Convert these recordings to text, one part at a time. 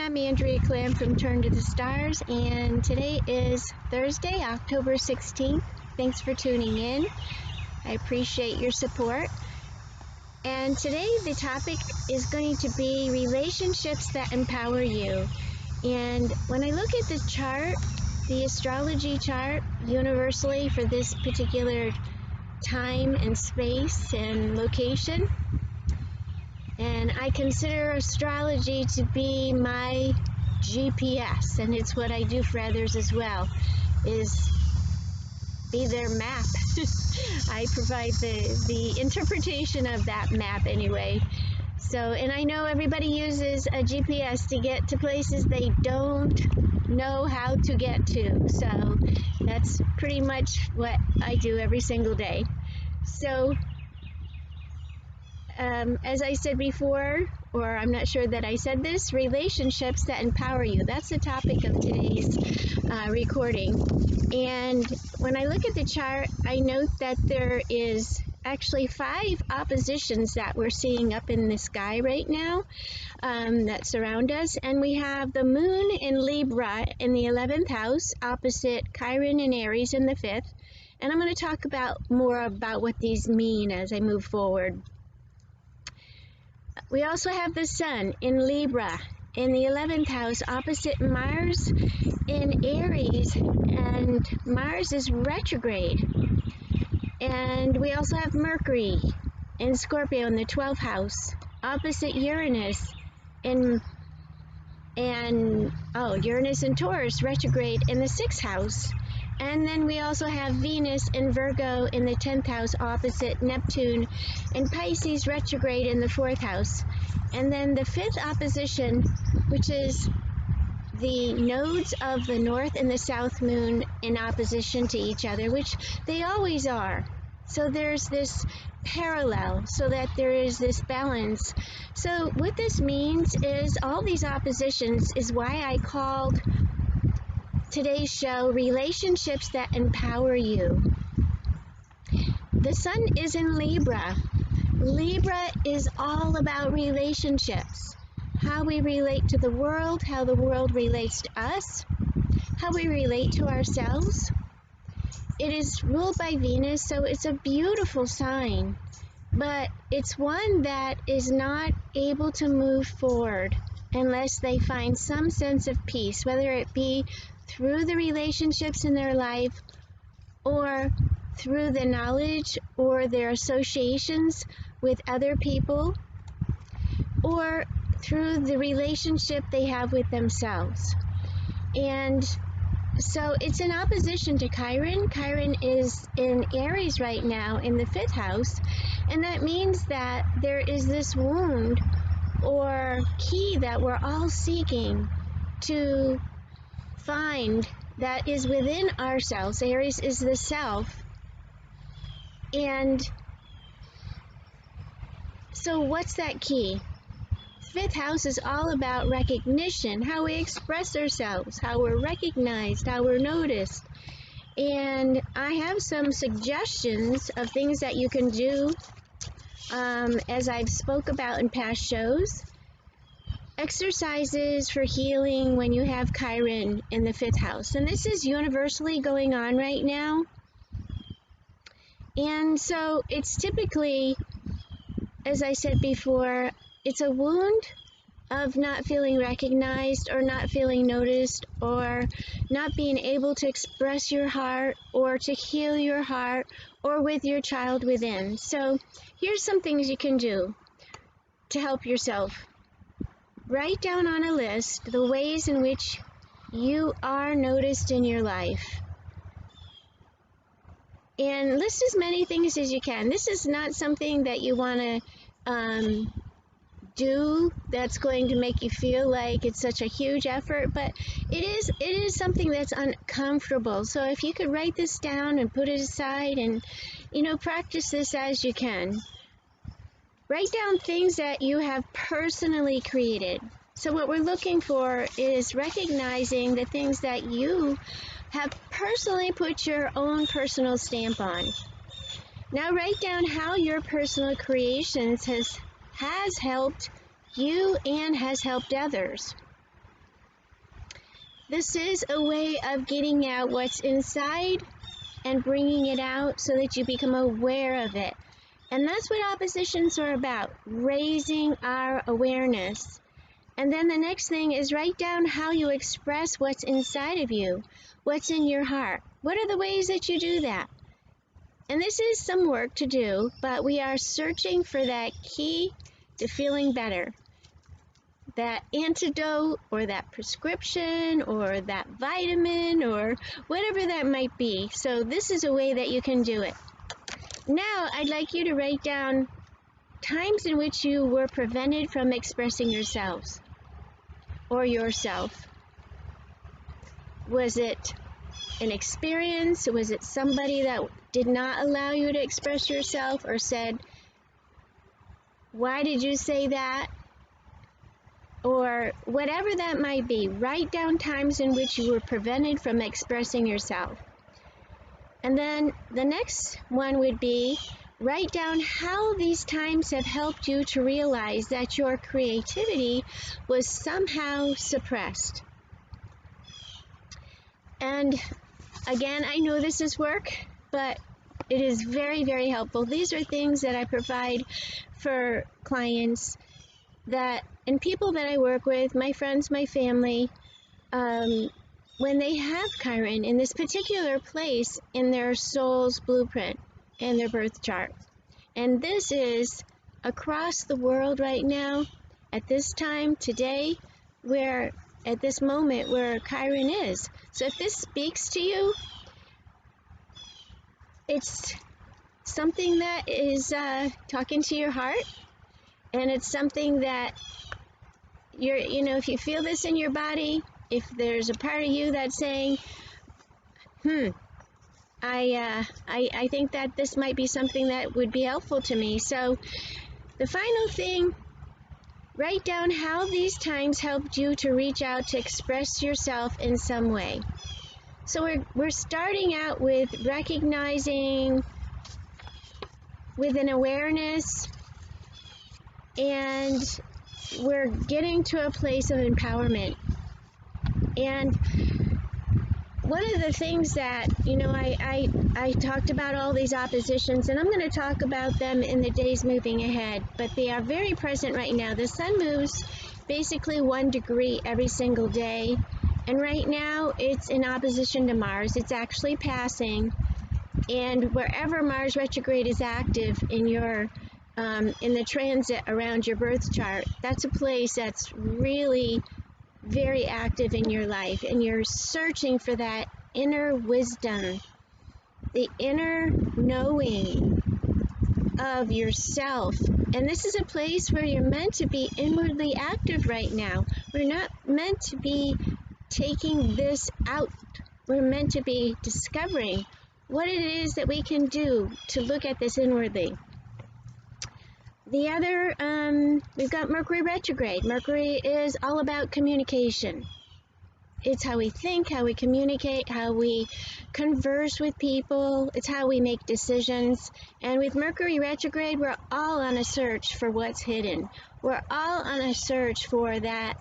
I'm Andreaklim from Turn to the Stars, and today is Thursday, October 16th. Thanks for tuning in. I appreciate your support. And today the topic is going to be relationships that empower you. And when I look at the chart, the astrology chart, universally for this particular time and space and location, and I consider astrology to be my GPS, and it's what I do for others as well, is be their map. I provide the interpretation of that map anyway. So, and I know everybody uses a GPS to get to places they don't know how to get to. So that's pretty much what I do every single day. So as I said before, or I'm not sure that I said this, relationships that empower you. That's the topic of today's recording. And when I look at the chart, I note that there is actually 5 oppositions that we're seeing up in the sky right now that surround us. And we have the moon in Libra in the 11th house, opposite Chiron and Aries in the 5th. And I'm going to talk more about what these mean as I move forward. We also have the sun in Libra in the 11th house opposite Mars in Aries, and Mars is retrograde. And we also have Mercury in Scorpio in the 12th house opposite Uranus Uranus in Taurus retrograde in the 6th house. And then we also have Venus in Virgo in the 10th house opposite Neptune and Pisces retrograde in the 4th house. And then the 5th opposition, which is the nodes of the North and the South Moon in opposition to each other, which they always are. So there's this parallel, so that there is this balance. So what this means is all these oppositions is why I called today's show Relationships That Empower You. The sun is in Libra. Libra is all about relationships. How we relate to the world, how the world relates to us, how we relate to ourselves. It is ruled by Venus, so it's a beautiful sign, but it's one that is not able to move forward unless they find some sense of peace, whether it be through the relationships in their life or through the knowledge or their associations with other people, or through the relationship they have with themselves. And so it's in opposition to Chiron. Chiron is in Aries right now in the 5th house, and that means that there is this wound or key that we're all seeking to find that is within ourselves. Aries is the self. And so what's that key? 5th house is all about recognition, how we express ourselves, how we're recognized, how we're noticed. And I have some suggestions of things that you can do, as I've spoke about in past shows. Exercises for healing when you have Chiron in the 5th house. And this is universally going on right now. And so it's typically, as I said before, it's a wound of not feeling recognized or not feeling noticed or not being able to express your heart or to heal your heart or with your child within. So here's some things you can do to help yourself. Write down on a list the ways in which you are noticed in your life. And list as many things as you can. This is not something that you want to do that's going to make you feel like it's such a huge effort, but it is something that's uncomfortable. So if you could write this down and put it aside and, practice this as you can. Write down things that you have personally created. So what we're looking for is recognizing the things that you have personally put your own personal stamp on. Now write down how your personal creations has helped you and has helped others. This is a way of getting out what's inside and bringing it out so that you become aware of it. And that's what oppositions are about, raising our awareness. And then the next thing is write down how you express what's inside of you, what's in your heart. What are the ways that you do that? And this is some work to do, but we are searching for that key to feeling better. That antidote or that prescription or that vitamin or whatever that might be. So this is a way that you can do it. Now I'd like you to write down times in which you were prevented from expressing yourselves or yourself. Was it an experience? Was it somebody that did not allow you to express yourself or said, why did you say that? Or whatever that might be, write down times in which you were prevented from expressing yourself. And then the next one would be, write down how these times have helped you to realize that your creativity was somehow suppressed. And again, I know this is work, but it is very, very helpful. These are things that I provide for clients that, and people that I work with, my friends, my family, when they have Chiron in this particular place in their soul's blueprint and their birth chart. And this is across the world right now, at this time, today, where at this moment where Chiron is. So if this speaks to you, it's something that is talking to your heart, and it's something that if you feel this in your body, if there's a part of you that's saying, I think that this might be something that would be helpful to me. So the final thing, write down how these times helped you to reach out to express yourself in some way. So we're starting out with recognizing with an awareness, and we're getting to a place of empowerment. And one of the things that, I talked about all these oppositions, and I'm going to talk about them in the days moving ahead, but they are very present right now. The sun moves basically 1 degree every single day, and right now it's in opposition to Mars. It's actually passing, and wherever Mars retrograde is active in your in the transit around your birth chart, that's a place that's really very active in your life, and you're searching for that inner wisdom, the inner knowing of yourself. And this is a place where you're meant to be inwardly active right now. We're not meant to be taking this out. We're meant to be discovering what it is that we can do to look at this inwardly. The other, we've got Mercury retrograde. Mercury is all about communication. It's how we think, how we communicate, how we converse with people. It's how we make decisions. And with Mercury retrograde, we're all on a search for what's hidden. We're all on a search for that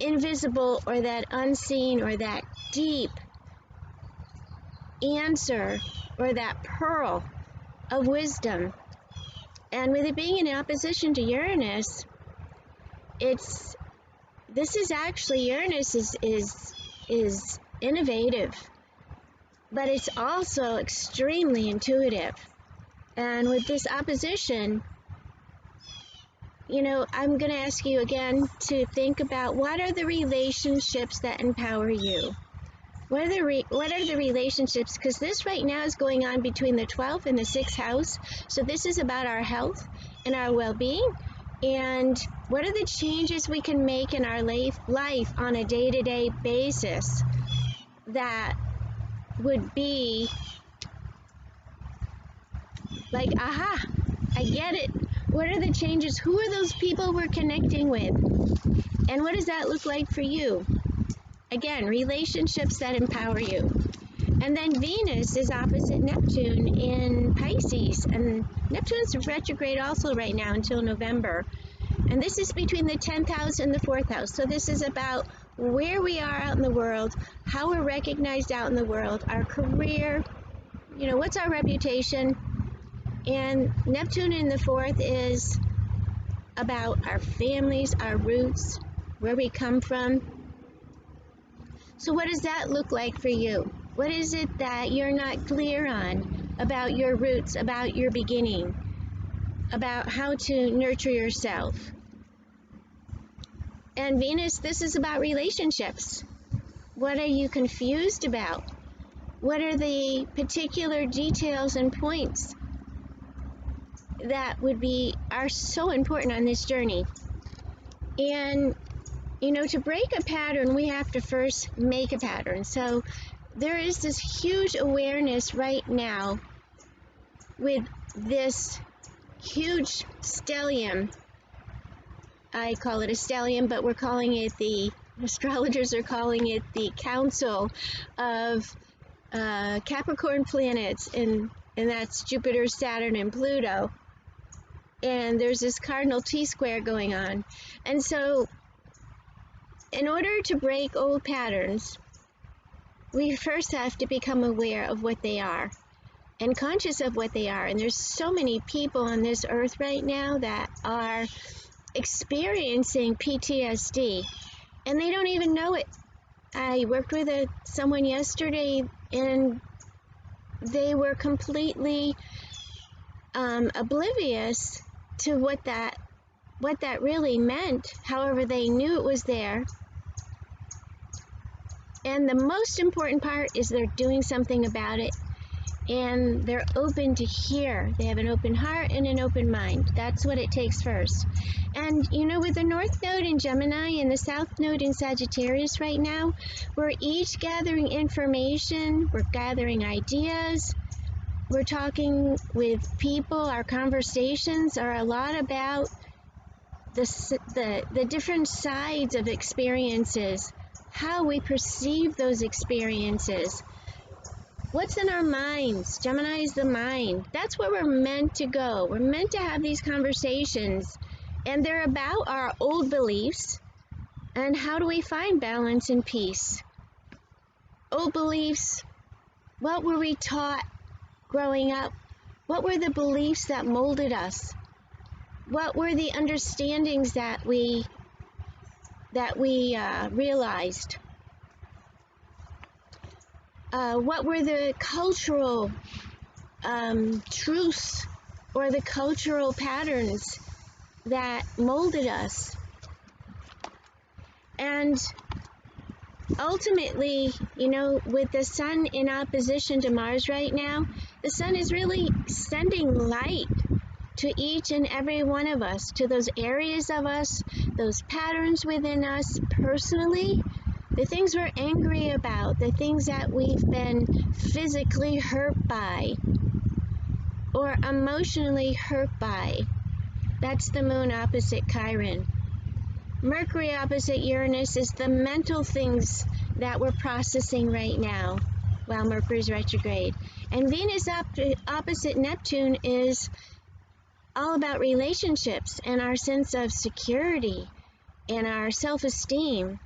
invisible or that unseen or that deep answer or that pearl of wisdom. And with it being in opposition to Uranus, Uranus is innovative, but it's also extremely intuitive. And with this opposition, I'm going to ask you again to think about, what are the relationships that empower you? What are the relationships? Because this right now is going on between the 12th and the 6th house. So this is about our health and our well-being. And what are the changes we can make in our life on a day-to-day basis that would be like, aha, I get it. What are the changes? Who are those people we're connecting with? And what does that look like for you? Again, relationships that empower you. And then Venus is opposite Neptune in Pisces. And Neptune's retrograde also right now until November. And this is between the 10th house and the 4th house. So this is about where we are out in the world, how we're recognized out in the world, our career, what's our reputation. And Neptune in the fourth is about our families, our roots, where we come from. So what does that look like for you? What is it that you're not clear on about your roots, about your beginning, about how to nurture yourself? And Venus, this is about relationships. What are you confused about? What are the particular details and points that are so important on this journey? And to break a pattern, we have to first make a pattern. So there is this huge awareness right now with this huge stellium. I call it a stellium, but we're calling it astrologers are calling it the Council of Capricorn planets, and that's Jupiter, Saturn, and Pluto. And there's this cardinal T-square going on. And so in order to break old patterns, we first have to become aware of what they are and conscious of what they are. And there's so many people on this earth right now that are experiencing PTSD, and they don't even know it. I worked with someone yesterday, and they were completely oblivious to what that really meant. However, they knew it was there. And the most important part is they're doing something about it, and they're open to hear. They have an open heart and an open mind. That's what it takes first. And with the North Node in Gemini and the South Node in Sagittarius right now, we're each gathering information, we're gathering ideas, we're talking with people. Our conversations are a lot about the different sides of experiences, how we perceive those experiences. What's in our minds? Gemini is the mind. That's where we're meant to go. We're meant to have these conversations, and they're about our old beliefs and how do we find balance and peace. Old beliefs, what were we taught growing up? What were the beliefs that molded us? What were the understandings that we realized? What were the cultural truths or the cultural patterns that molded us? And ultimately, with the sun in opposition to Mars right now, the sun is really sending light to each and every one of us, to those areas of us, those patterns within us personally, the things we're angry about, the things that we've been physically hurt by or emotionally hurt by. That's the moon opposite Chiron. Mercury opposite Uranus is the mental things that we're processing right now while Mercury's retrograde. And Venus opposite Neptune is all about relationships and our sense of security and our self-esteem.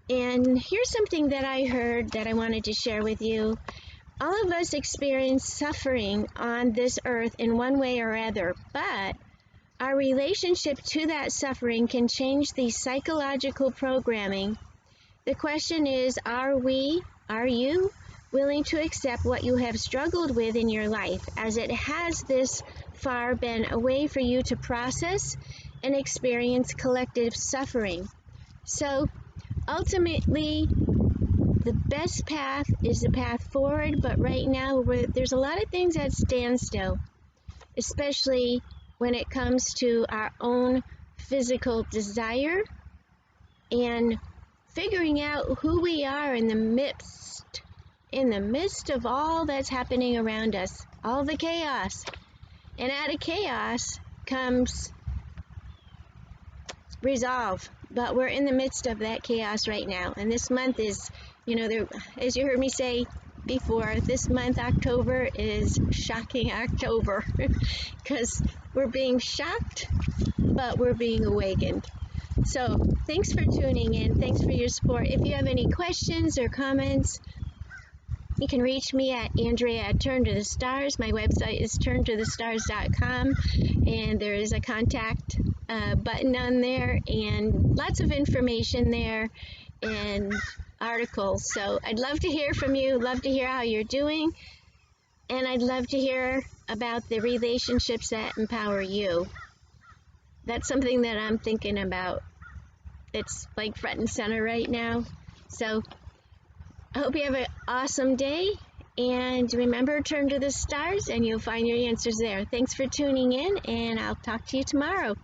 And here's something that I heard that I wanted to share with you. All of us experience suffering on this earth in one way or other, but our relationship to that suffering can change the psychological programming. The question is, are you willing to accept what you have struggled with in your life, as it has this far been a way for you to process and experience collective suffering? So ultimately, the best path is the path forward, but right now there's a lot of things at standstill, especially when it comes to our own physical desire and figuring out who we are in the midst of all that's happening around us, all the chaos. And out of chaos comes resolve. But we're in the midst of that chaos right now. And this month is, as you heard me say before, this month, October, is shocking October because we're being shocked, but we're being awakened. So thanks for tuning in. Thanks for your support. If you have any questions or comments, you can reach me at Andrea at Turn to the Stars. My website is turntothestars.com, and there is a contact button on there and lots of information there and articles. So I'd love to hear from you, love to hear how you're doing, and I'd love to hear about the relationships that empower you. That's something that I'm thinking about. It's like front and center right now. So I hope you have an awesome day, and remember, turn to the stars and you'll find your answers there. Thanks for tuning in, and I'll talk to you tomorrow.